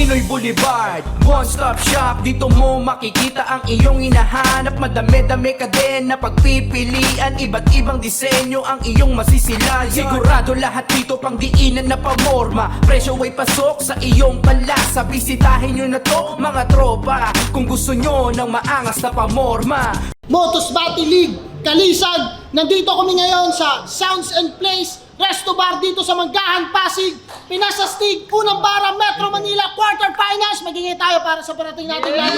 Pinoy Boulevard, one-stop shop. Dito mo makikita ang iyong hinahanap. Madami-dami ka din na pagpipilian. Iba't ibang disenyo ang iyong masisilayan. Sigurado lahat dito pang diinan na pamorma. Presyo ay pasok sa iyong panlasa. Bisitahin nyo na to mga tropa, kung gusto nyo ng maangas na pamorma. Motos Battle League, Kalisag. Nandito kami ngayon sa Sounds and Plays Resto Bar dito sa Manggahan, Pasig. Pinasastig, unang bara, Metro Manila, quarterfinals. Magingay tayo para sa parating natin lagi.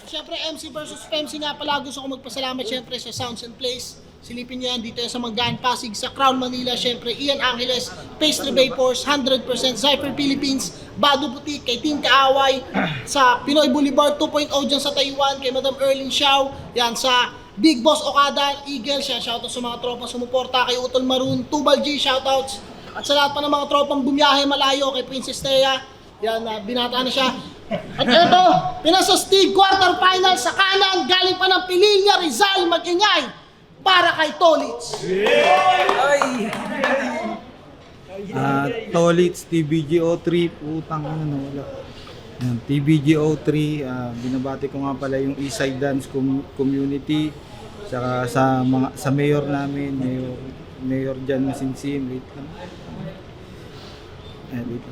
Siyempre, MC versus FEMC nga pala. Gusto ko magpasalamat siyempre sa Sounds and Plays. Silipin niyo yan dito sa Manggahan, Pasig, sa Crown Manila. Siyempre, Ian Angeles, Pastry Bay Force, 100%, Zypher Philippines, Bado Boutique, kay Team Kaaway, sa Pinoy Boulevard 2.0 dyan sa Taiwan, kay Madam Erling Xiao, yan sa Big Boss Okada, Eagle, siya shoutout sa mga tropang sumuporta, kay Utol Maroon, Tubal G, shoutouts, at sa lahat pa ng mga tropang bumiyahe malayo, kay Princess Thea, yan, binata na siya. At ito, pinasastig, quarterfinal sa kanan, galing pa ng Pililla, Rizal, Mag-ingay, para kay Tolits. Tolits, TBGO3, putang ano, wala. Yan, TBGO3, binabati ko nga pala yung Eastside Dance Community, saka sa mayor namin, Mayor Jan Masinsin, wait lang. Dito.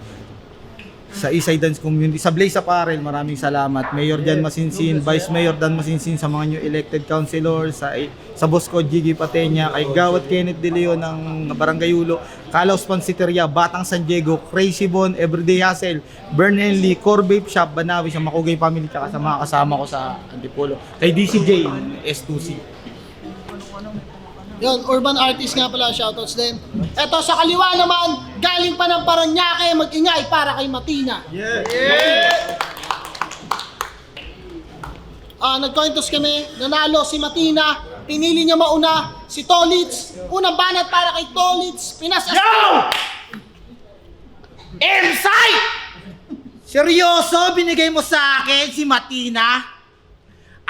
Sa Eastside Dance Community, sa Blaze Apparel, maraming salamat. Mayor Jan Masinsin, Vice Mayor Dan Masinsin, sa mga new elected councilors, sa boss ko Gigi Patenya, kay Gawat Kenneth De Leon ng Barangay Ulo, Kalaos Pansiteria, Batang San Diego, Crazy Bon, Everyday Hustle, Burn and Lee, Core Vape Shop, Banawi, sa Makugay Family, tsaka sa mga kasama ko sa Antipolo, kay DCJ, S2C. Yun, urban artist nga pala, shoutouts din. Eto sa kaliwa naman, galing pa ng Paranaque, Mag-ingay para kay Matina. Nagkointos kami, nanalo si Matina, pinili niya mauna si Tolits. Unang banat para kay Tolits, pinasas... Yo! Inside! Seryoso, binigay mo sa akin si Matina?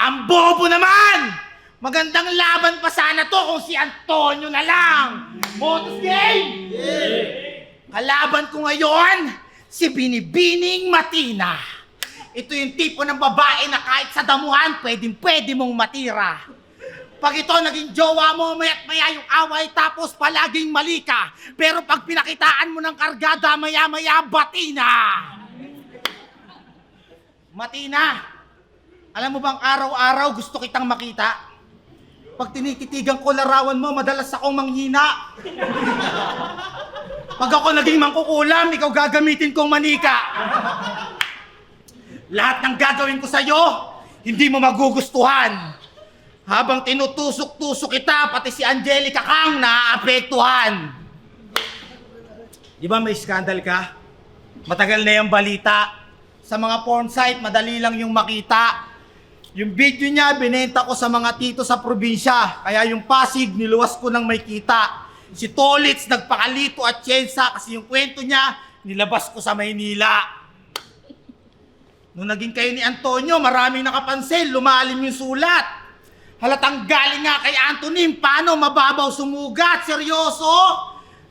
Ang bobo naman! Magandang laban pa sana to kung si Antonio na lang. Motos game! Kalaban ko ngayon, si Binibining Matina. Ito yung tipo ng babae na kahit sa damuhan, pwede mong matira. Pag ito naging jowa mo, maya't maya yung away, tapos palaging mali ka. Pero pag pinakitaan mo ng kargada, maya-maya batina. Matina, alam mo bang araw-araw gusto kitang makita? Pag tinititigan ko larawan mo, madalas akong manghina. Pag ako naging mangkukulam, ikaw gagamitin kong manika. Lahat ng gagawin ko sa'yo, hindi mo magugustuhan. Habang tinutusok-tusok kita, pati si Angelica kang naaapektuhan. Di ba may skandal ka? Matagal na yung balita. Sa mga porn site, madali lang yung makita. Yung video niya, binenta ko sa mga tito sa probinsya. Kaya yung Pasig, niluwas ko ng may kita. Si Tolits, nagpakalito at tsensa kasi yung kwento niya, nilabas ko sa Maynila. Nung naging kayo ni Antonio, maraming nakapansin, lumalim yung sulat. Halatang galing nga kay Antonin, paano mababaw sumugat? Seryoso?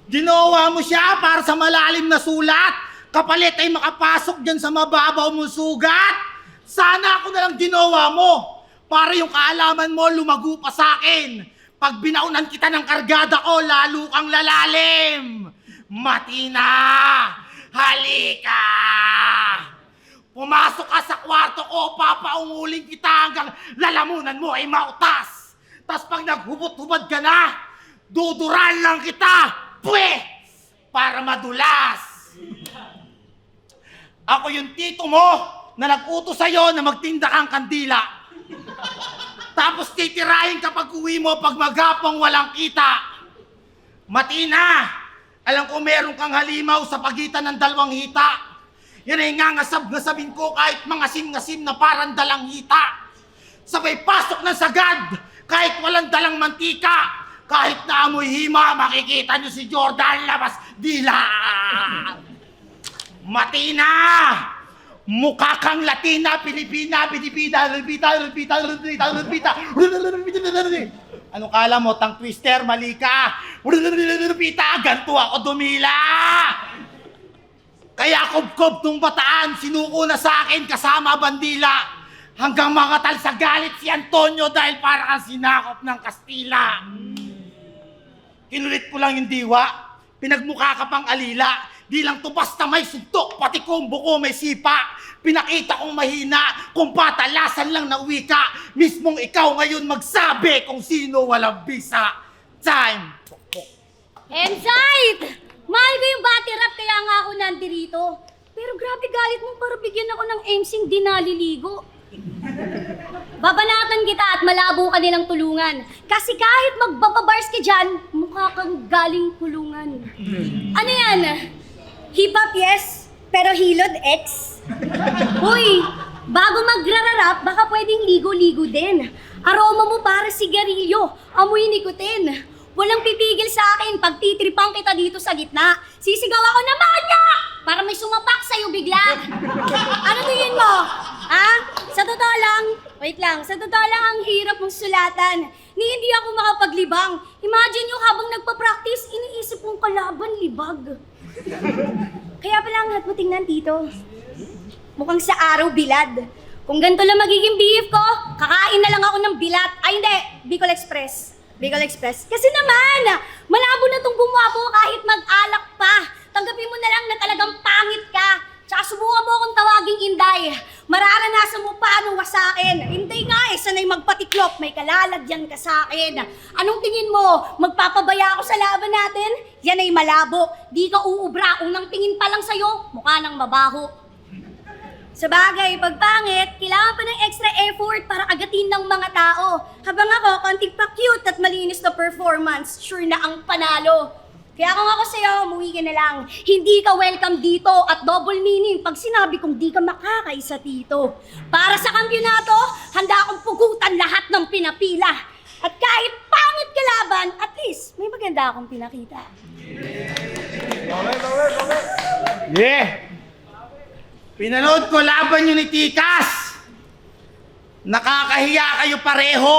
Ginawa mo siya para sa malalim na sulat? Kapalit ay makapasok dyan sa mababaw mong sugat? Sana ako na lang ginawa mo para yung kaalaman mo lumago pa sa akin. Pag binaunan kita ng kargada ko, lalo kang lalalim. Matina, halika! Pumasok ka sa kwarto ko, papaunguling kita hanggang lalamunan mo ay mautas. Tas pag naghubot-hubad ka na, duduran lang kita, para madulas. Ako yung tito mo na nag-utos sa'yo na magtinda kang kandila. Tapos titirahin kapag uwi mo pag maghapong walang kita. Matina, alam ko meron kang halimaw sa pagitan ng dalawang hita. Yan ay ngangasab-ngasabin ko kahit mangasim-ngasim na parang dalang hita. Sabay pasok ng sagad kahit walang dalang mantika. Kahit na amoy hima, makikita nyo si Jordan labas dila. Matina! Mukha kang Latina, Pilipina, Pilipina, Lupita. Ano kala mo, tang twister, mali ka. Lupita, ganito ako dumila. Kaya kubkob nung bataan, sinuko na sa akin kasama bandila. Hanggang makatal sa galit si Antonio dahil para kang sinakop ng Kastila. Kinulit ko lang yung diwa, pinagmukha ka pang alila. Di lang to basta may suntok, pati kumbo ko may sipa. Pinakita kong mahina, kung patalasan lang na wika. Mismong ikaw ngayon magsabi kung sino walang bisa. Time! Insight! Mahal ko yung battery rap kaya nga ako nandirito. Pero grabe galit mo para bigyan ako ng emsing di naliligo. Babanatan kita at malabo ka nilang tulungan. Kasi kahit magbababars ka dyan, mukha kang galing kulungan. Ano yan? Hip-hop yes, pero hilod ex. Uy, bago magrararap, baka pwedeng ligo-ligo din. Aroma mo para sigarilyo, amoy nikotin. Walang pipigil sa akin pag titripang kita dito sa gitna. Sisigaw ako na manya! Para may sumapak sa'yo bigla. Ano tingin mo? Ha? Sa totoo lang, wait lang, sa totoo lang ang hirap mong sulatan. Ni hindi ako makapaglibang. Imagine nyo habang nagpa-practice, iniisip kong kalaban libag. Kaya pala ang hat mo tingnan dito. Mukhang sa araw bilad. Kung ganito lang magiging beef ko, kakain na lang ako ng bilat. Ay hindi, Bicol Express. Bicol Express. Kasi naman, malabo na tong bumabo kahit mag-alak pa. Tanggapin mo na lang na talagang pangit ka. Tsaka subukan mo akong tawaging Inday. Mararanasan mo pa anong sa akin. Inday nga sanay magpatiklop, may kalalagyan ka sa akin. Anong tingin mo? Magpapabaya ako sa laban natin? Yan ay malabo. Di ka uubra. Unang tingin pa lang sa'yo, mukha nang mabaho. Sa bagay, pag pangit, kailangan pa ng extra effort para agatin ng mga tao. Habang ako, konting pa cute at malinis na performance, sure na ang panalo. Kaya kung ako sa'yo, umuwi ka na lang. Hindi ka welcome dito at double meaning pag sinabi kong di ka makakaisa dito. Para sa kampyonato, handa akong pugutan lahat ng pinapila. At kahit pangit kalaban, at least may maganda akong pinakita. Yeah! Pinanood ko laban nyo ni Tikas. Nakakahiya kayo pareho.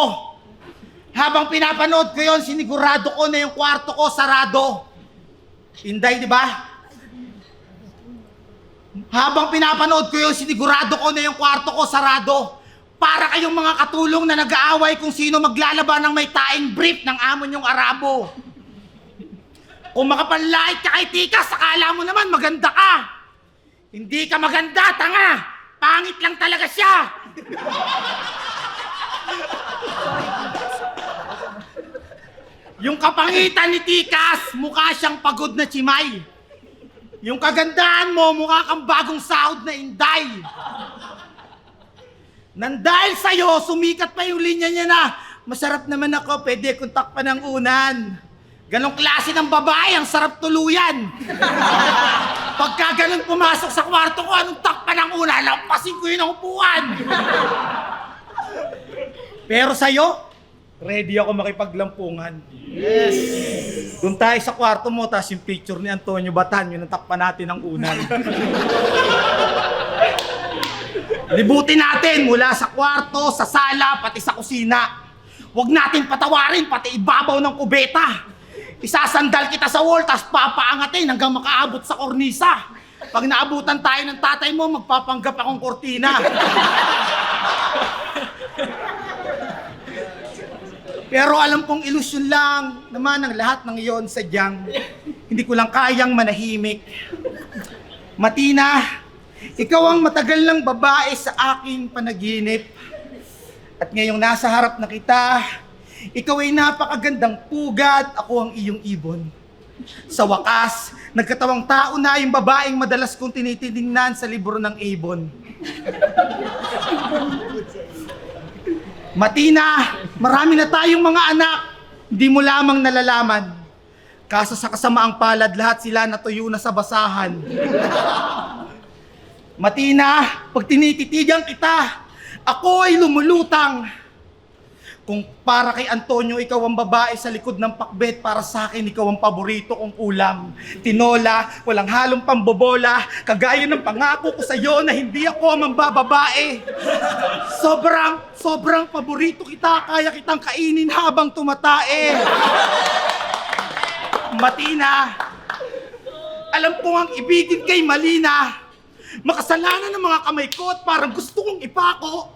Habang pinapanood ko yon, sinigurado ko na yung kwarto ko sarado. Inday, di ba? Habang pinapanood ko yon, sinigurado ko na yung kwarto ko sarado. Para kayong mga katulong na nag-aaway kung sino maglalaban ng may taing brief ng amo nyong Arabo. Kung makapanlait ka kay Tikas, akala mo naman maganda ka. Hindi ka maganda, tanga! Pangit lang talaga siya! Yung kapangitan ni Tikas, mukha siyang pagod na chimay. Yung kagandahan mo, mukha kang bagong sahod na Inday. Nang dahil sa'yo, sumikat pa yung linya niya na, masarap naman ako, pwede kong takpan ng unan. Ganong klase ng babae, ang sarap tuluyan. Pagka ganun pumasok sa kwarto ko, anong takpan ng una, lampasin ko yun ang upuan. Pero sa'yo, ready ako makipaglampungan. Yes! Doon tayo sa kwarto mo, tapos yung picture ni Antonio Batan, yun ang takpan natin ng unan. Libutin natin mula sa kwarto, sa sala, pati sa kusina. Huwag natin patawarin, pati ibabaw ng kubeta. Isasandal kita sa wall, tapos papaangatin hanggang makaabot sa kornisa. Pag naabutan tayo ng tatay mo, magpapanggap akong kortina. Pero alam kong ilusyon lang naman ang lahat ng iyon sadyang hindi ko lang kayang manahimik. Matina, ikaw ang matagal ng babae sa aking panaginip. At ngayong nasa harap na kita, ikaw ay napakagandang pugad, ako ang iyong ibon. Sa wakas, nagkatawang tao na yung babaeng madalas kong tinitingnan sa libro ng Avon. Matina, marami na tayong mga anak, hindi mo lamang nalalaman. Kaso sa kasamaang palad, lahat sila natuyo na sa basahan. Matina, pag tinititigan kita, ako ay lumulutang. Kung para kay Antonio, ikaw ang babae sa likod ng pakbet, para sa akin, ikaw ang paborito kong ulam. Tinola, walang halong pambobola, kagaya ng pangako ko sa iyo na hindi ako ang mambababae. Sobrang paborito kita, kaya kitang kainin habang tumatae. Matina, Alam ko ang ibigin kay Malina. Makasalanan ng mga kamay ko at parang gusto kong ipako.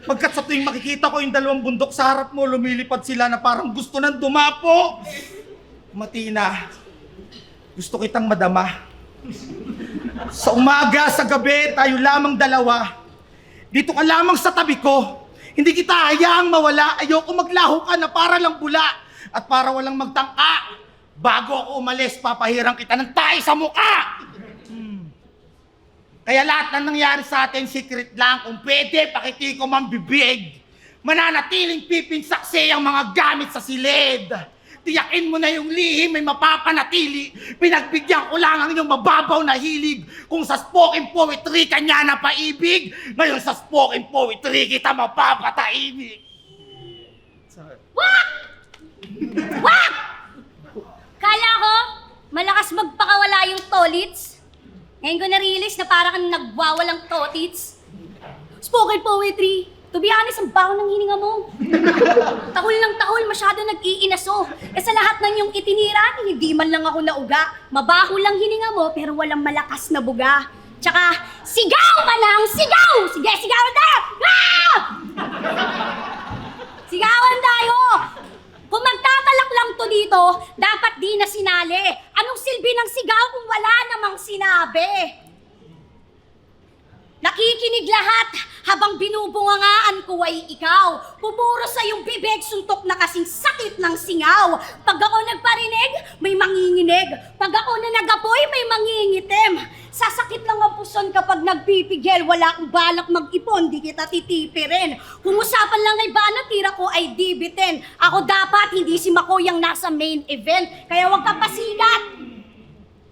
Pagkat sa tuwing makikita ko yung dalawang bundok sa harap mo, lumilipad sila na parang gusto nang dumapo. Matina, gusto kitang madama. Sa umaga, sa gabi, tayo lamang dalawa. Dito ka lamang sa tabi ko. Hindi kita hayaang mawala. Ayoko maglaho ka na para lang bula. At para walang magtangka. Bago ako umalis, papahirang kita ng tayo sa mukha. Kaya lahat ng nangyari sa atin, secret lang. Kung pwede, pakitikom ang bibig. Mananatiling pipinsaksi ang mga gamit sa silid. Tiyakin mo na yung lihim may mapapanatili. Pinagbigyan ko lang ang iyong mababaw na hilig. Kung sa spoken poetry kanya na paibig, ngayon sa spoken poetry kita mapapataibig. Wak! Wak! Kala ko, malakas magpakawala yung tolits. Ngayon ko na-realize na parang kang nagwawalang totits. Spoken poetry. To be honest, ang baho ng hininga mo. Tahol ng tahol, masyado nag-iinaso. Sa lahat ng iyong itinira, hindi man lang ako nauga. Mabaho lang hininga mo, pero walang malakas na buga. Tsaka, sigaw ka lang! Sigaw! Sige, sigawan tayo! Ah! Sigawan tayo! Kung magtatalak lang to dito, dapat di na sinali. Anong silbi ng sigaw kung wala namang sinabi? Nakikinig lahat habang binubungangaan ko ay ikaw. Pupuro sa iyong bibig, suntok na kasing sakit ng singaw. Pag ako nagparinig, may manginginig. Pag ako na nagapoy, may mangingitim. Sasakit lang ang puson kapag nagpipigil. Wala akong balak mag-ipon, di kita titipirin. Kung usapan lang ay bana, tira ko ay dibitin. Ako dapat, hindi si Makoyang nasa main event. Kaya huwag ka pasigat.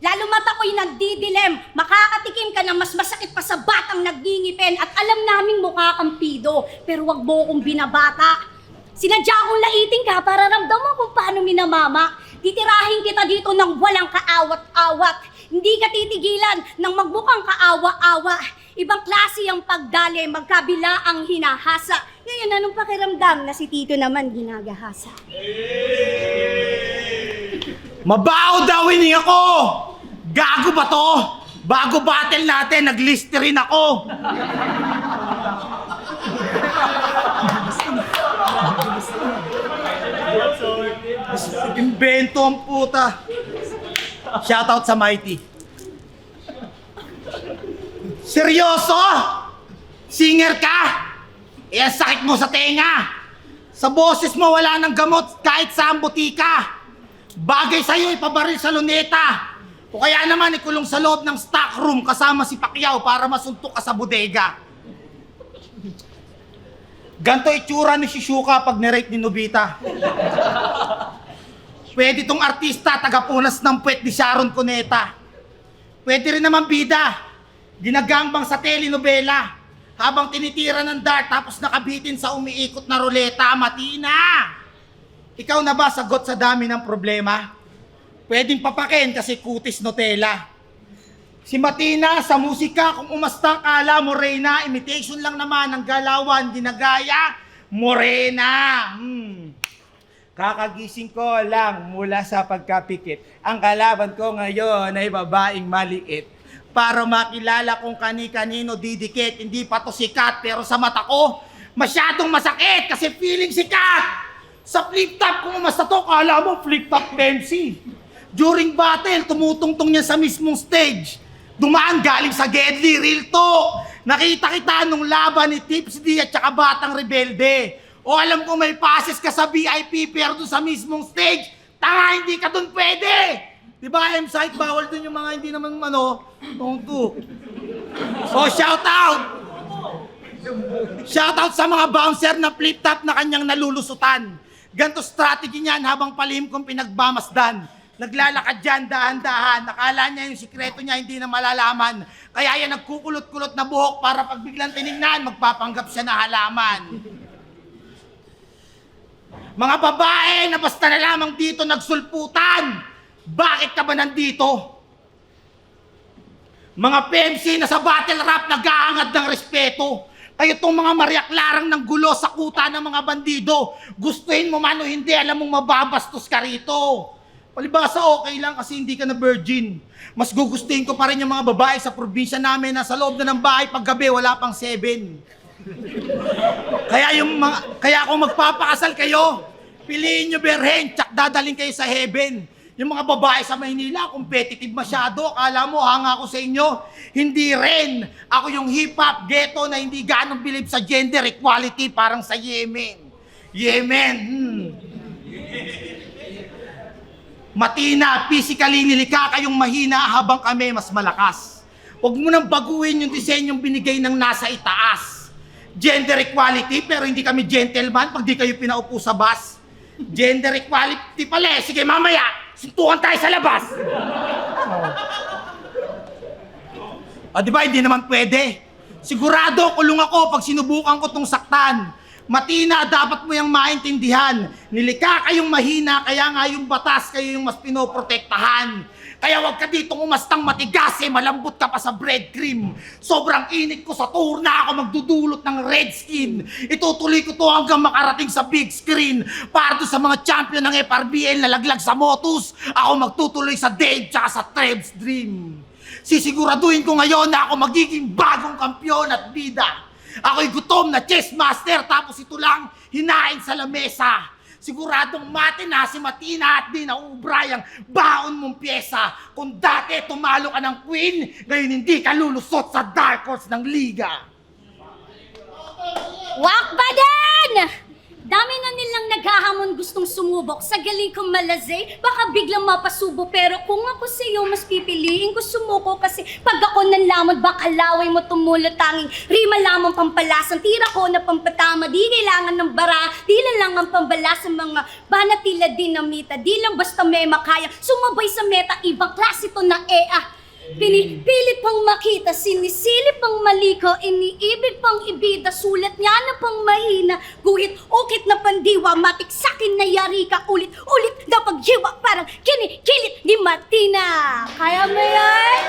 Lalo mata ko'y nagdidilem, makakatikim ka ng mas masakit pa sa batang nagngingipin at alam naming mukha kang pido, pero wag mo kong binabata. Sinadya kong laiting ka para ramdam mo kung paano minamama. Titirahin kita dito ng walang kaawat-awat. Hindi ka titigilan ng magmukhang kaawa-awa. Ibang klase ang pagdali, magkabila ang hinahasa. Ngayon, anong pakiramdam na si Tito naman ginagahasa? Mabaho daw hininga ko! Gago ba to? Bago battle natin, nag-listerine ako. Invento ang puta. Shoutout sa Mighty. Seryoso? Singer ka? Eh, ang sakit mo sa tenga. Sa boses mo wala ng gamot kahit sa butika. Bagay sa'yo ipabaril sa luneta. O kaya naman ikulong sa loob ng stock room kasama si Pacquiao para masuntok ka sa bodega. Ganto itsura ni Shishuka pag nirate ni Nobita. Pwede tong artista tagapunas ng puwet ni Sharon Cuneta. Pwede rin naman bida. Ginagangbang sa telenovela. Habang tinitira ng dart tapos nakabitin sa umiikot na ruleta. Matina! Ikaw na ba sagot sa dami ng problema? Pwedeng papakin kasi kutis Nutella. Si Matina sa musika, kung umasta kala mo Reyna, imitation lang naman ng galawan, ginagaya, Morena. Kakagising ko lang mula sa pagkapikit. Ang kalaban ko ngayon ay babaeng maliit. Para makilala kung kani-kanino didikit, hindi pa to sikat pero sa mata ko, masyadong masakit kasi feeling sikat. Sa flip-top, kung umasta to, kala mo flip-top MC. During battle, tumutungtong niya sa mismong stage. Dumaan galing sa Gedli, real talk. Nakita kita nung laban ni Tips D at saka Batang Rebelde. O alam ko may passes ka sa VIP pero doon sa mismong stage, tanga, hindi ka doon pwede. Diba, M-site, bawal doon yung mga hindi naman tungtu. So, shout out! Shout out sa mga bouncer na flip-top na kanyang nalulusutan. Ganto strategy niyan habang palihim kong pinagbamasdan. Naglalakad dyan, dahan-dahan. Nakala niya yung sikreto niya hindi na malalaman. Kaya yan nagkukulot-kulot na buhok para pag biglang tinignan, magpapanggap siya na halaman. Mga babae na basta na lamang dito nagsulputan. Bakit ka ba nandito? Mga PMC na sa battle rap nag-aangad ng respeto. Kayo tong mga mariaklarang ng gulo sa kuta ng mga bandido. Gustuhin mo man o hindi, alam mong mababastos ka rito. Palibasa okay lang kasi hindi ka na virgin. Mas gugustuhin ko pa rin yung mga babae sa probinsya namin na sa loob na ng bahay paggabi wala pang 7. Kaya kung magpapakasal kayo, piliin nyo berhen, tsak dadaling kayo sa heaven. Yung mga babae sa Maynila, competitive masyado. Akala mo, hanga ako sa inyo. Hindi rin. Ako yung hip-hop ghetto na hindi ganong believe sa gender equality parang sa Yemen. Yemen, Matina, physically nilika kayong mahina habang kami mas malakas. Huwag mo nang baguhin yung disenyong binigay ng nasa itaas. Gender equality pero hindi kami gentleman pag di kayo pinaupo sa bus. Gender equality pala eh. Sige mamaya, suntukan tayo sa labas. Di ba hindi naman pwede? Sigurado kulong ako pag sinubukan ko tong saktan. Matina, dapat mo yung maintindihan. Nilika kayong mahina, kaya nga yung batas kayo yung mas pinoprotektahan. Kaya wag ka ditong umastang matigas eh, malambot ka pa sa bread cream. Sobrang init ko sa tour na ako magdudulot ng red skin. Itutuloy ko to hanggang makarating sa big screen. Para doon sa mga champion ng FRBL na laglag sa Motus, ako magtutuloy sa Dave tsaka sa Treb's Dream. Sisiguraduhin ko ngayon na ako magiging bagong kampyon at bida. Ako'y gutom na chess master tapos ito lang hinain sa lamesa. Siguradong mati na si Matina at di naubray ang baon mong pyesa. Kung dati tumalo ka ng queen, ngayon hindi ka lulusot sa dark horse ng liga. Wak ba din? Dami na nilang naghahamon gustong sumubok sa galing kong malazay. Baka biglang mapasubo pero kung ako sa iyo mas pipiliin ko sumuko kasi pag ako nanlamon baka laway mo tumulot tanging rima lamang pampalasan. Tira ko na pampatama, di kailangan ng bara, di lang ang pambala sa mga banatila dinamita. Di lang basta may makaya, sumabay sa meta, ibang klase to na EA. Pinipilit pang makita, sinisilip pang maliko, iniibig pang ibida, sulat niya na pang mahina, guhit, ukit na pandiwa, matik sakin na yari ka, ulit na pagjiwa, parang kinikilit ni Matina. Kaya mo yan?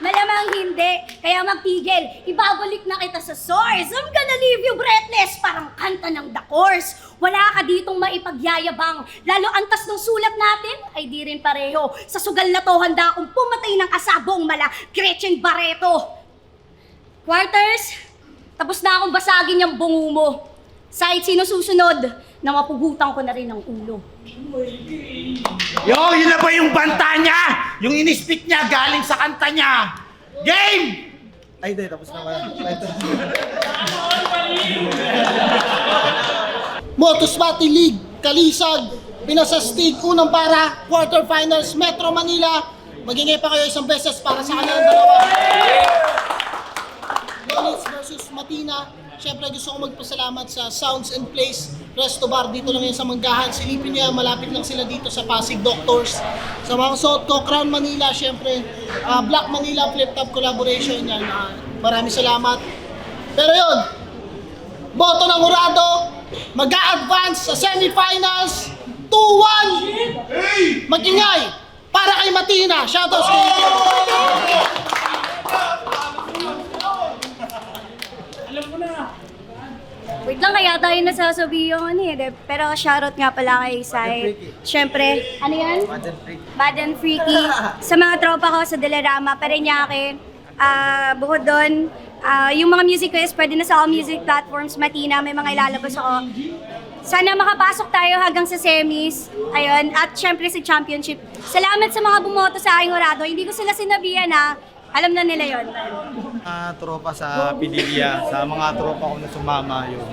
Malamang hindi, kaya magtigil, ibabalik na kita sa source. I'm gonna leave you breathless, parang kanta ng The Course. Wala ka ditong maipagyayabang, lalo antas ng sulat natin ay di rin pareho. Sa sugal na to, handa akong pumatay ng kasabong mala, Gretchen Barreto. Quarters, tapos na akong basagin yung bungo mo. Side, sino susunod na mapugutan ko na rin ang ulo. Yo, yun na ba yung banta niya? Yung inispit niya galing sa kanta niya. Game! Ay, di, tapos na ba? Motusmati League, Kalisag, Pinasastig, unang para, quarterfinals, Metro Manila. Magingay pa kayo isang beses para sa kanilang dalawa. Lolits versus Matina. Siyempre gusto ko magpasalamat sa Sounds and Place Resto Bar. Dito lang yan sa Manggahan. Silipin niya, malapit lang sila dito sa Pasig Doctors. Sa mga suot ko, Crown Manila, siyempre. Black Manila Flip Top Collaboration yan. Maraming salamat. Pero yun, boto ng Jurado, mag-a-advance sa semifinals 2-1. Mag-ingay para kay Matina. Shoutouts kay Wait lang, kaya tayo nasasabi yung ano eh. Pero shoutout nga pala kay Sai. Siyempre, ano yan? Bad and Freaky. Sa mga tropa ko sa Dilarama, Parañaque. Bukod doon, yung mga music quiz, pwede na sa all music platforms. Matina, may mga ilalabas ako. Sana makapasok tayo hanggang sa semis. Ayun, at syempre sa championship. Salamat sa mga bumoto sa aking Jurado. Hindi ko sila sinabihan ha. Alam na nila yon. Tropa sa Pidilya, sa mga tropa ko na sumama yun.